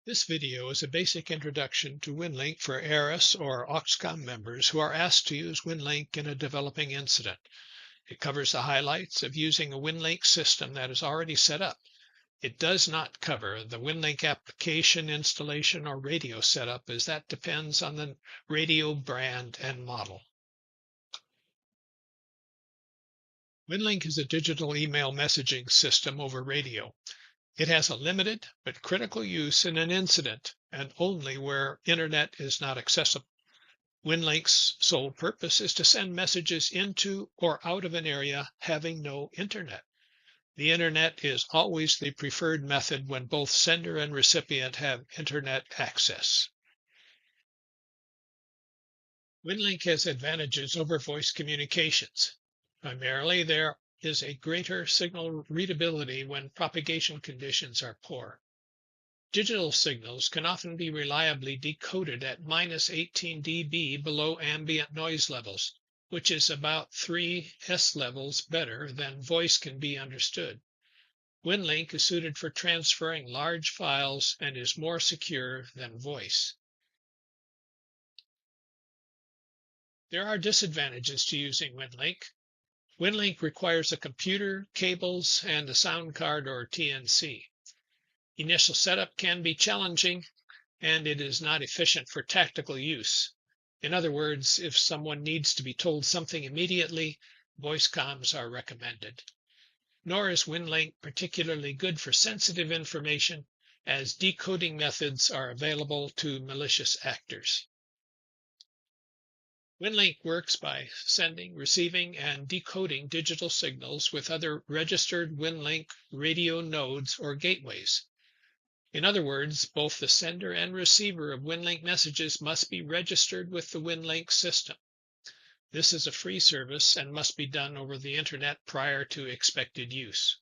This video is a basic introduction to Winlink for ARES or AUXCOMM members who are asked to use Winlink in a developing incident. It covers the highlights of using a Winlink system that is already set up. It does not cover the Winlink application installation or radio setup, as that depends on the radio brand and model. Winlink is a digital email messaging system over radio. It has a limited but critical use in an incident and only where internet is not accessible. Winlink's sole purpose is to send messages into or out of an area having no internet. The internet is always the preferred method when both sender and recipient have internet access. Winlink has advantages over voice communications. Primarily, there is a greater signal readability when propagation conditions are poor. Digital signals can often be reliably decoded at -18 dB below ambient noise levels, which is about 3 S levels better than voice can be understood. Winlink is suited for transferring large files and is more secure than voice. There are disadvantages to using Winlink. Winlink requires a computer, cables, and a sound card or TNC. Initial setup can be challenging, and it is not efficient for tactical use. In other words, if someone needs to be told something immediately, voice comms are recommended. Nor is Winlink particularly good for sensitive information, as decoding methods are available to malicious actors. Winlink works by sending, receiving, and decoding digital signals with other registered Winlink radio nodes or gateways. In other words, both the sender and receiver of Winlink messages must be registered with the Winlink system. This is a free service and must be done over the internet prior to expected use.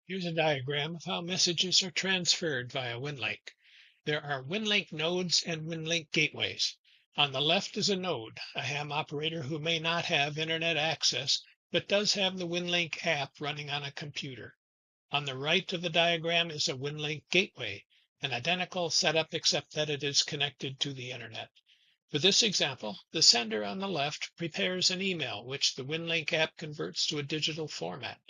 Here's a diagram of how messages are transferred via Winlink. There are Winlink nodes and Winlink gateways. On the left is a node, a ham operator who may not have internet access, but does have the Winlink app running on a computer. On the right of the diagram is a Winlink gateway, an identical setup except that it is connected to the internet. For this example, the sender on the left prepares an email which the Winlink app converts to a digital format.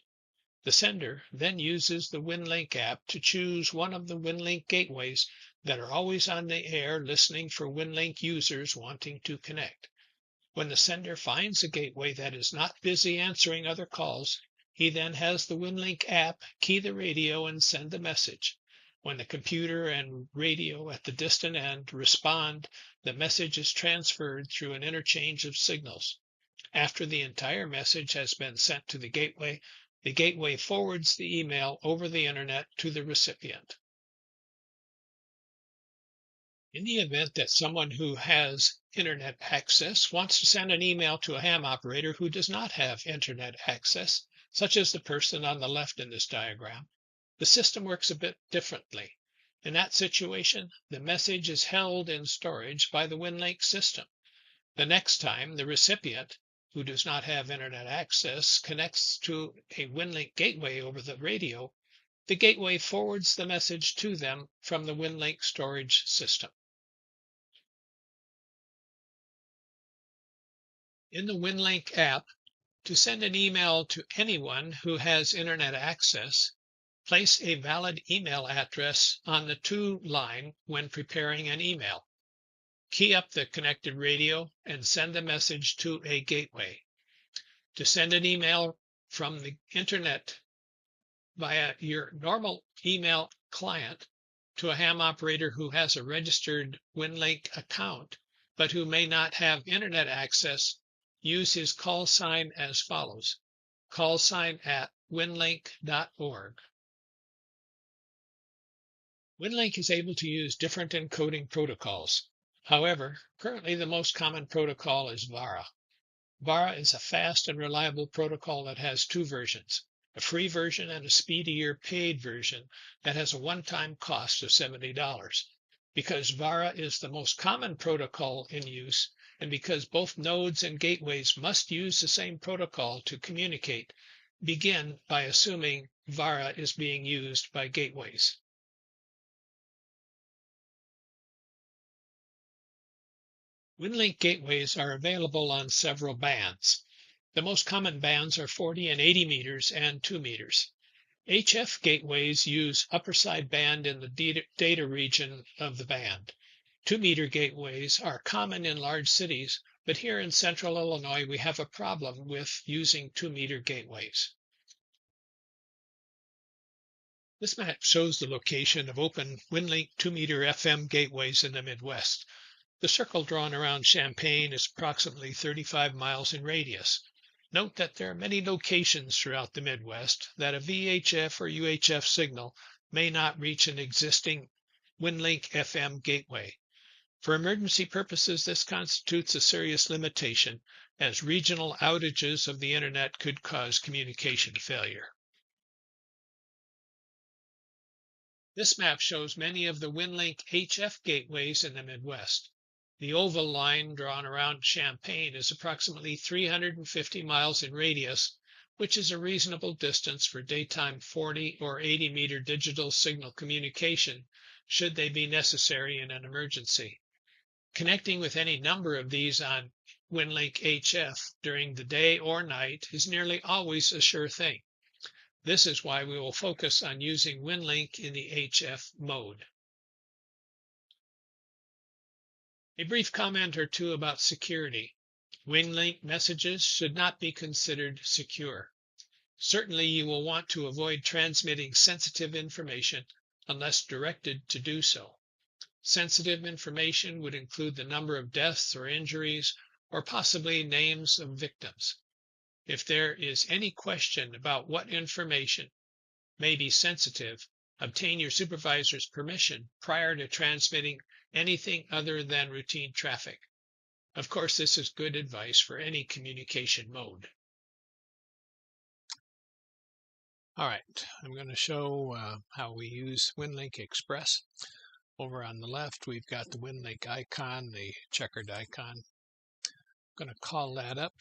The sender then uses the Winlink app to choose one of the Winlink gateways that are always on the air listening for Winlink users wanting to connect. When the sender finds a gateway that is not busy answering other calls, he then has the Winlink app key the radio and send the message. When the computer and radio at the distant end respond, the message is transferred through an interchange of signals. After the entire message has been sent to the gateway forwards the email over the internet to the recipient. In the event that someone who has internet access wants to send an email to a ham operator who does not have internet access, such as the person on the left in this diagram, the system works a bit differently. In that situation, the message is held in storage by the Winlink system. The next time the recipient, who does not have internet access, connects to a Winlink gateway over the radio, the gateway forwards the message to them from the Winlink storage system. In the Winlink app, to send an email to anyone who has internet access, place a valid email address on the to line when preparing an email. Key up the connected radio and send the message to a gateway. To send an email from the internet via your normal email client to a ham operator who has a registered Winlink account but who may not have internet access, use his call sign as follows: callsign@winlink.org. Winlink is able to use different encoding protocols. However, currently the most common protocol is VARA. VARA is a fast and reliable protocol that has two versions, a free version and a speedier paid version that has a one-time cost of $70. Because VARA is the most common protocol in use, and because both nodes and gateways must use the same protocol to communicate, begin by assuming VARA is being used by gateways. WinLink gateways are available on several bands. The most common bands are 40 and 80 meters and 2 meters. HF gateways use upper side band in the data region of the band. 2-meter gateways are common in large cities, but here in central Illinois we have a problem with using 2-meter gateways. This map shows the location of open WinLink 2-meter FM gateways in the Midwest. The circle drawn around Champaign is approximately 35 miles in radius. Note that there are many locations throughout the Midwest that a VHF or UHF signal may not reach an existing WinLink FM gateway. For emergency purposes, this constitutes a serious limitation, as regional outages of the Internet could cause communication failure. This map shows many of the WinLink HF gateways in the Midwest. The oval line drawn around Champaign is approximately 350 miles in radius, which is a reasonable distance for daytime 40 or 80 meter digital signal communication, should they be necessary in an emergency. Connecting with any number of these on WinLink HF during the day or night is nearly always a sure thing. This is why we will focus on using WinLink in the HF mode. A brief comment or two about security. WinLink messages should not be considered secure. Certainly you will want to avoid transmitting sensitive information unless directed to do so. Sensitive information would include the number of deaths or injuries, or possibly names of victims. If there is any question about what information may be sensitive, obtain your supervisor's permission prior to transmitting anything other than routine traffic. Of course, this is good advice for any communication mode. All right, I'm going to show how we use WinLink Express. Over on the left, we've got the WinLink icon, the checkered icon. I'm going to call that up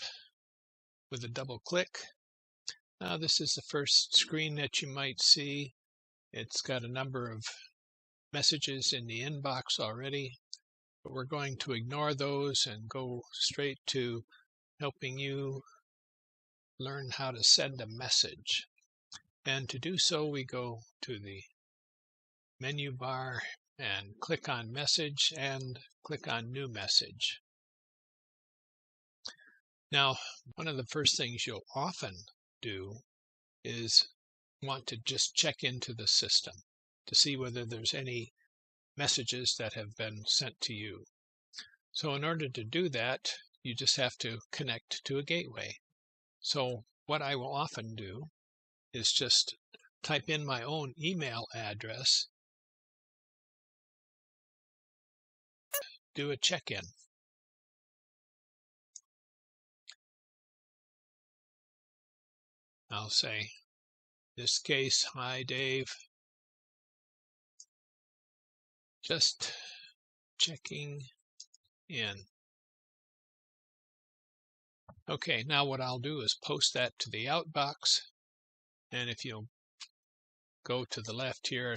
with a double click. Now this is the first screen that you might see. It's got a number of messages in the inbox already, but we're going to ignore those and go straight to helping you learn how to send a message. And to do so, we go to the menu bar and click on Message and click on New Message. Now, one of the first things you'll often do is want to just check into the system to see whether there's any messages that have been sent to you. So in order to do that, you just have to connect to a gateway. So what I will often do is just type in my own email address, do a check-in. I'll say, in this case, hi Dave, just checking in. Okay, now what I'll do is post that to the outbox, and if you'll go to the left here,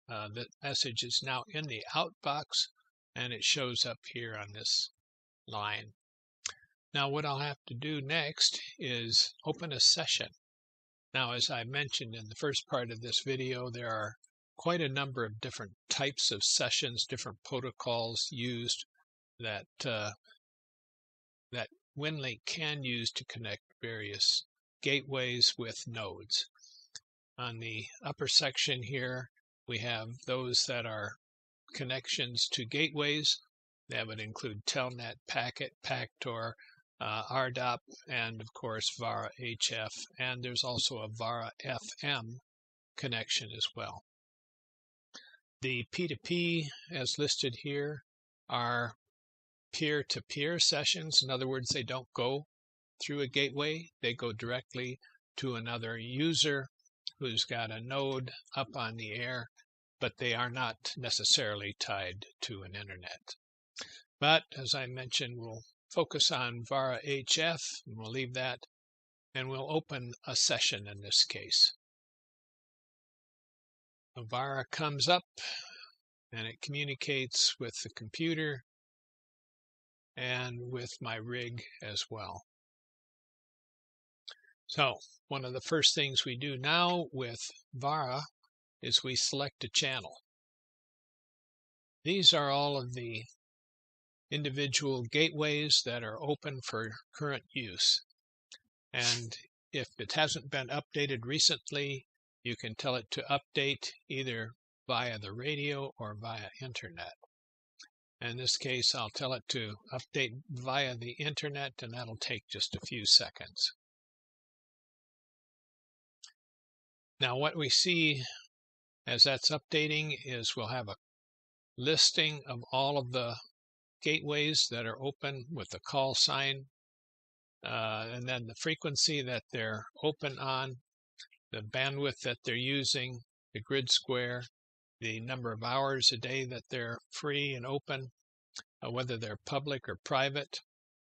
the message is now in the outbox, and it shows up here on this line. Now what I'll have to do next is open a session. Now, as I mentioned in the first part of this video, there are quite a number of different types of sessions, different protocols used that WinLink can use to connect various gateways with nodes. On the upper section here, we have those that are connections to gateways. That would include Telnet, Packet, Pactor, RDOP, and of course VARA HF, and there's also a VARA FM connection as well. The P2P, as listed here, are peer-to-peer sessions. In other words, they don't go through a gateway, they go directly to another user who's got a node up on the air, but they are not necessarily tied to an internet. But as I mentioned, we'll focus on VARA HF, and we'll leave that, and we'll open a session in this case. A VARA comes up, and it communicates with the computer, and with my rig as well. So one of the first things we do now with VARA is we select a channel. These are all of the individual gateways that are open for current use. And if it hasn't been updated recently, you can tell it to update either via the radio or via internet. In this case, I'll tell it to update via the internet, and that'll take just a few seconds. Now what we see as that's updating is we'll have a listing of all of the gateways that are open with the call sign, and then the frequency that they're open on, the bandwidth that they're using, the grid square, the number of hours a day that they're free and open, whether they're public or private,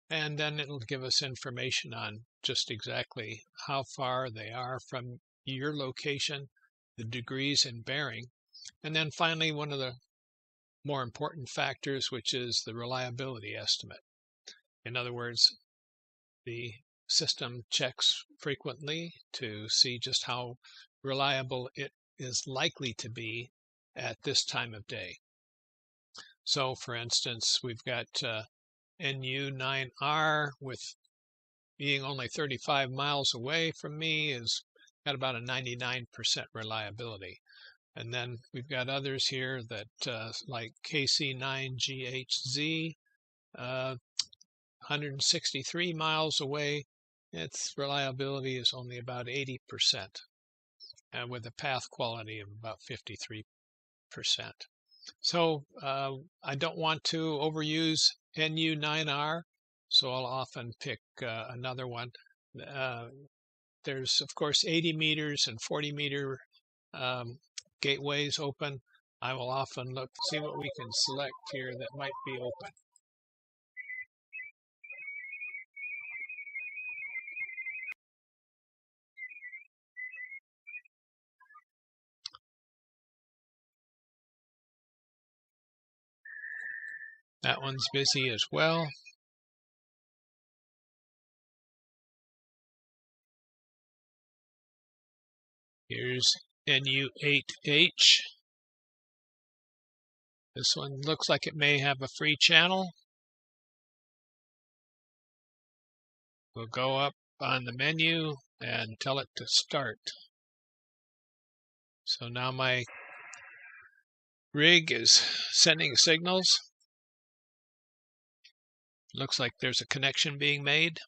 and then it'll give us information on just exactly how far they are from your location, the degrees and bearing, and then finally one of the more important factors, which is the reliability estimate. In other words, the system checks frequently to see just how reliable it is likely to be at this time of day. So for instance, we've got NU9R with being only 35 miles away from me is got about a 99% reliability. And then we've got others here that like KC9GHZ, 163 miles away, its reliability is only about 80%, with a path quality of about 53%. So I don't want to overuse NU9R, so I'll often pick another one. There's, of course, 80 meters and 40 meter gateways open. I will often look, see what we can select here that might be open. That one's busy as well. Here's NU8H. This one looks like it may have a free channel. We'll go up on the menu and tell it to start. So now my rig is sending signals. Looks like there's a connection being made.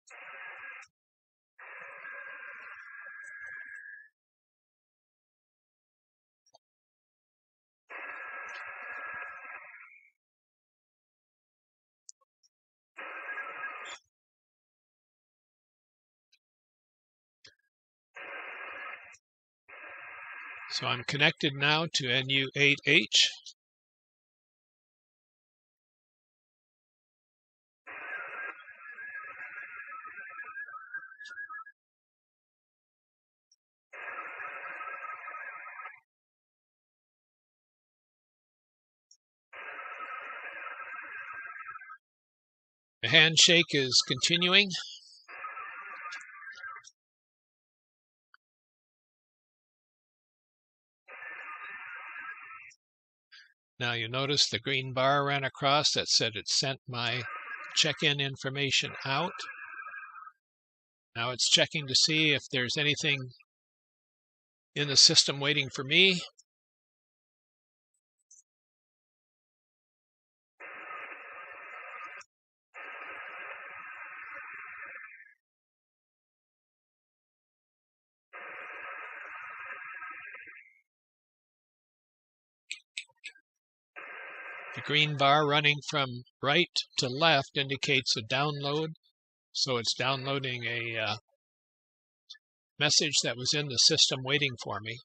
So I'm connected now to NU8H. The handshake is continuing. Now you notice the green bar ran across that said it sent my check-in information out. Now it's checking to see if there's anything in the system waiting for me. The green bar running from right to left indicates a download. So it's downloading a message that was in the system waiting for me.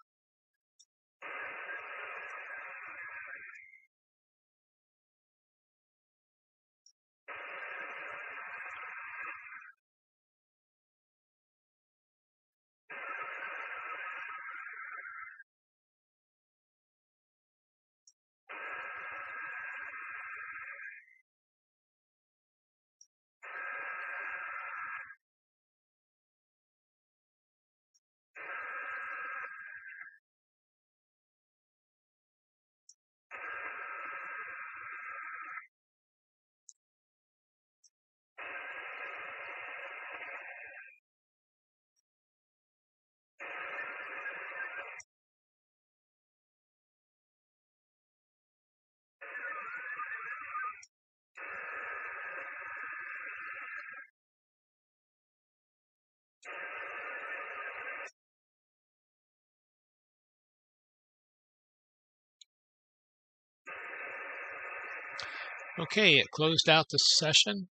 Okay, it closed out the session,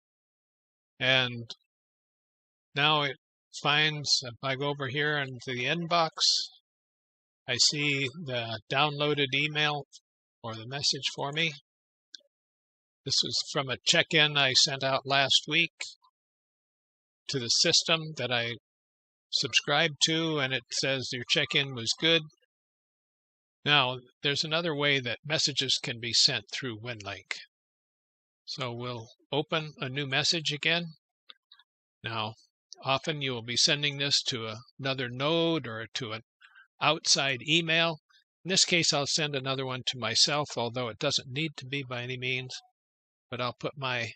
and now it finds, if I go over here into the inbox, I see the downloaded email or the message for me. This is from a check-in I sent out last week to the system that I subscribed to, and it says your check-in was good. Now, there's another way that messages can be sent through Winlink. So we'll open a new message again. Now, often you will be sending this to another node or to an outside email. In this case, I'll send another one to myself, although it doesn't need to be by any means, but I'll put my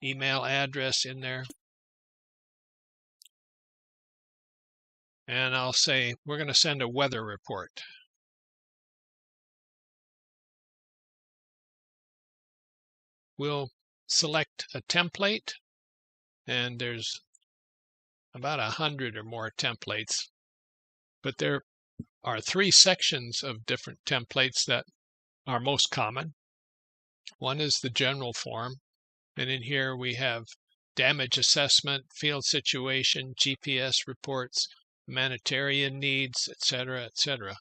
email address in there. And I'll say, we're going to send a weather report. We'll select a template, and there's about 100 or more templates, but there are 3 sections of different templates that are most common. One is the general form, and in here we have damage assessment, field situation, GPS reports, humanitarian needs, etc., etc.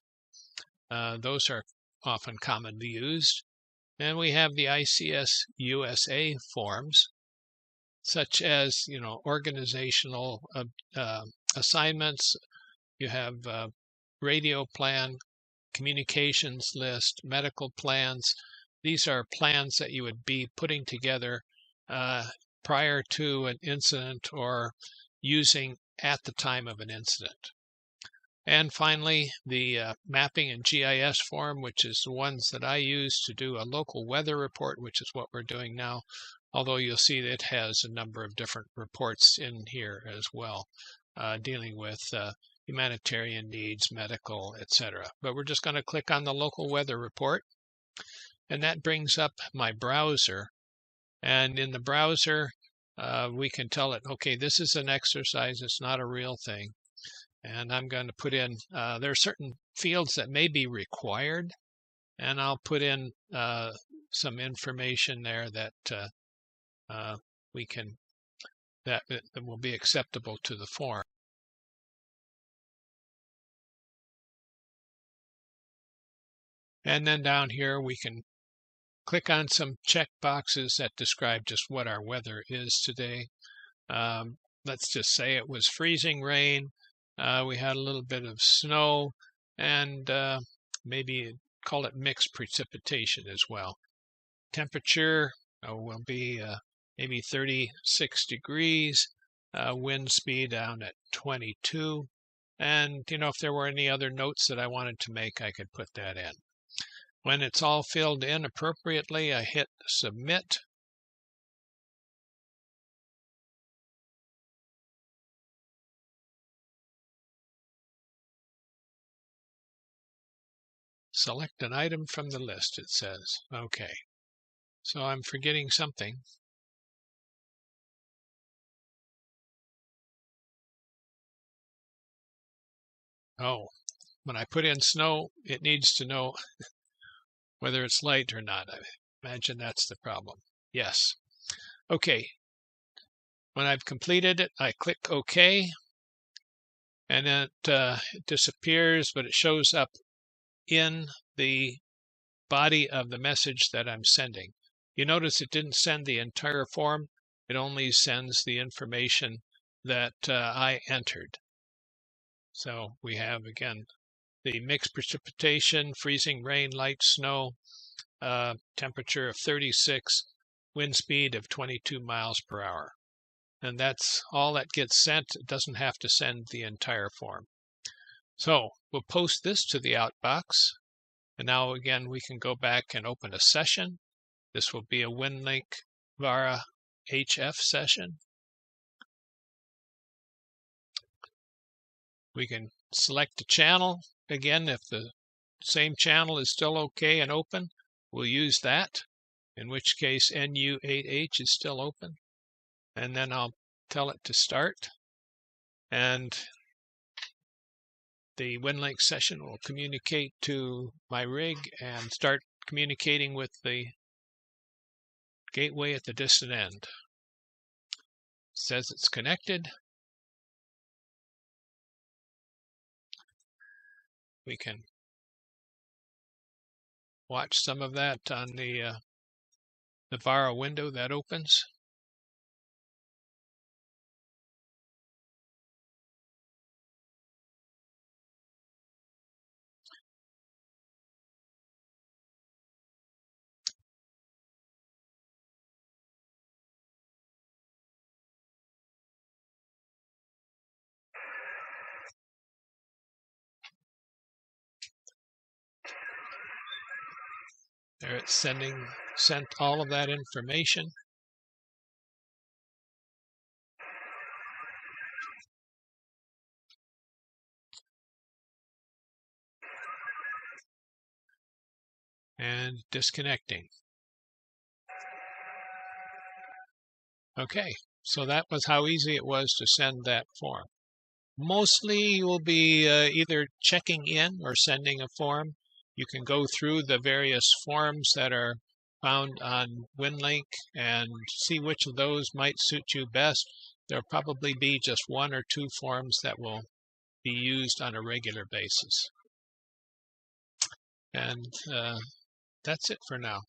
Those are often commonly used. And we have the ICS USA forms, such as, organizational assignments. You have radio plan, communications list, medical plans. These are plans that you would be putting together prior to an incident or using at the time of an incident. And finally, the mapping and GIS form, which is the ones that I use to do a local weather report, which is what we're doing now, although you'll see that it has a number of different reports in here as well, dealing with humanitarian needs, medical, etc. But we're just going to click on the local weather report, and that brings up my browser. And in the browser, we can tell it, okay, this is an exercise, it's not a real thing. And I'm going to put in, there are certain fields that may be required, and I'll put in some information there that that will be acceptable to the form. And then down here we can click on some check boxes that describe just what our weather is today. Let's just say it was freezing rain. We had a little bit of snow, and maybe call it mixed precipitation as well. Temperature will be maybe 36 degrees, wind speed down at 22. And, if there were any other notes that I wanted to make, I could put that in. When it's all filled in appropriately, I hit submit. Select an item from the list, it says. Okay, so I'm forgetting something. Oh, when I put in snow, it needs to know whether it's light or not. I imagine that's the problem. Yes. Okay. When I've completed it, I click OK, and it disappears, but it shows up in the body of the message that I'm sending. You notice it didn't send the entire form. It only sends the information that I entered. So we have, again, the mixed precipitation, freezing rain, light snow, temperature of 36, wind speed of 22 miles per hour. And that's all that gets sent. It doesn't have to send the entire form. So we'll post this to the outbox. And now again, we can go back and open a session. This will be a Winlink VARA HF session. We can select a channel. Again, if the same channel is still okay and open, we'll use that, in which case NU8H is still open. And then I'll tell it to start. And the Winlink session will communicate to my rig and start communicating with the gateway at the distant end. It says it's connected. We can watch some of that on the VARA window that opens. There it's sent all of that information. And disconnecting. Okay, so that was how easy it was to send that form. Mostly you will be either checking in or sending a form. You can go through the various forms that are found on Winlink and see which of those might suit you best. There'll probably be just one or two forms that will be used on a regular basis. And that's it for now.